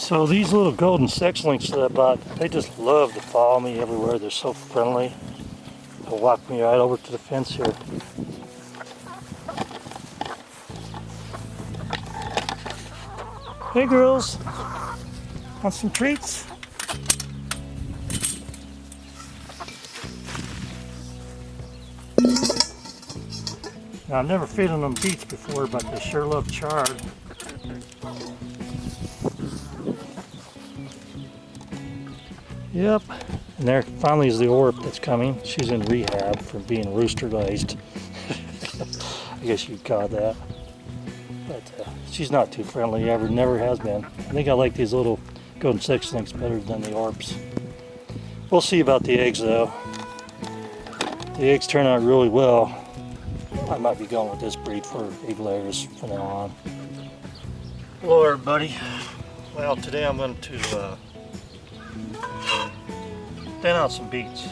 So these little golden sex links that I bought, they just love to follow me everywhere. They're so friendly. They'll walk me right over to the fence here. Hey girls, want some treats? Now I've never fed on them beets before, but they sure love chard. Yep, and there finally is the orp that's coming. She's in rehab for being rooster-laced. I guess you'd call that. But she's not too friendly, never has been. I think I like these little golden sex links better than the orps. We'll see about the eggs though. If the eggs turn out really well, I might be going with this breed for egg layers from now on. Hello everybody. Well, today I'm going to thin out some beets.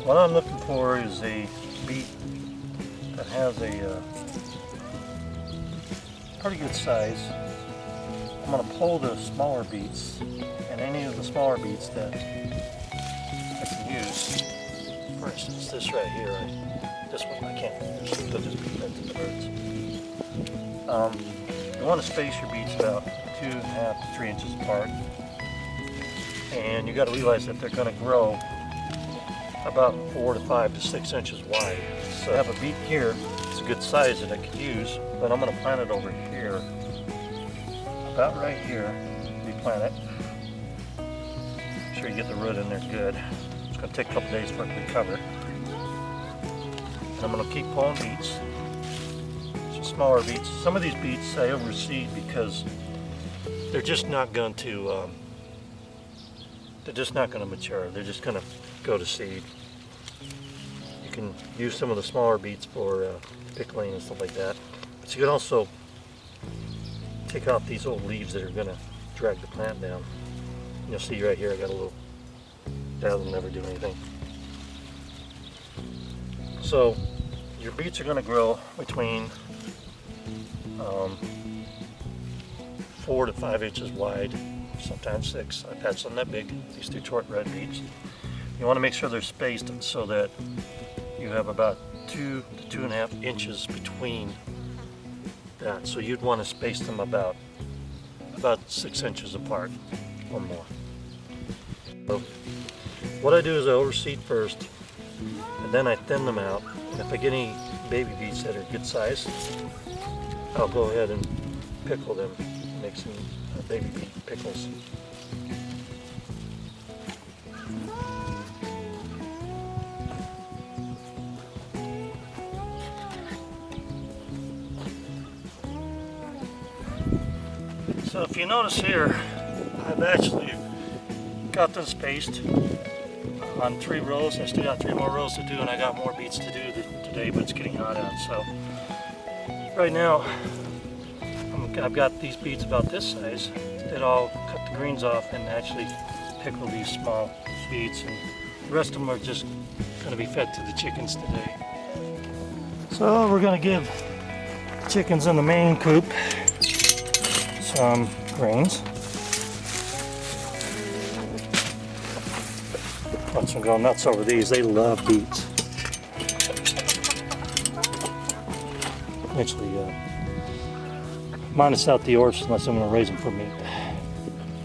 What I'm looking for is a beet that has a pretty good size. I'm going to pull the smaller beets and any of the smaller beets that I can use. For instance, this right here. This one I can't just put this beet into the birds. You want to space your beets about 2.5 to 3 inches apart. And you got to realize that they're going to grow about 4 to 5 to 6 inches wide. So I have a beet here. It's a good size that I could use, but I'm going to plant it over here, about right here. Replant it. Make sure you get the root in there good. It's going to take a couple days for it to recover. And I'm going to keep pulling beets. Some smaller beets. Some of these beets I overseed because they're just not going to. They're just not going to mature. They're just going to go to seed. You can use some of the smaller beets for pickling and stuff like that. But you can also take off these old leaves that are going to drag the plant down. You'll see right here I got a little, that'll never do anything. So your beets are going to grow between 4 to 5 inches wide. Sometimes 6. I've had some that big, these 2 short red beets. You want to make sure they're spaced so that you have about 2 to 2.5 inches between that. So you'd want to space them about 6 inches apart or more. So what I do is I overseed first, and then I thin them out. And if I get any baby beets that are good size, I'll go ahead and pickle them, make some baby beet pickles. So if you notice here, I've actually got them spaced on 3 rows. I still got 3 more rows to do, and I got more beets to do today, but it's getting hot out. So right now I've got these beets about this size that I'll cut the greens off and actually pickle these small beets, and the rest of them are just going to be fed to the chickens today. So we're going to give the chickens in the main coop some greens. Watch them go nuts over these. They love beets. Actually, minus out the orps unless I'm going to raise them for meat.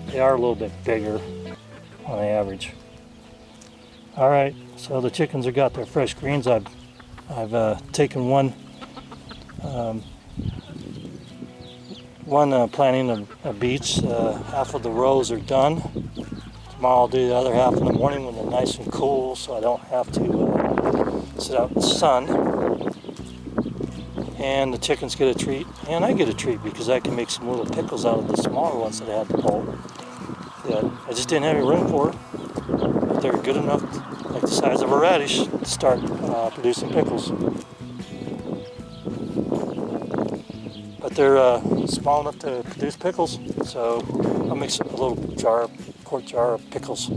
They are a little bit bigger on average. Alright, so the chickens have got their fresh greens. I've taken one planting of beets. Half of the rows are done. Tomorrow I'll do the other half in the morning when they're nice and cool, so I don't have to sit out in the sun. And the chickens get a treat, and I get a treat because I can make some little pickles out of the smaller ones that I had to pull. That I just didn't have any room for, but they're good enough, like the size of a radish, to start producing pickles. But they're small enough to produce pickles, so I'll mix a little quart jar of pickles.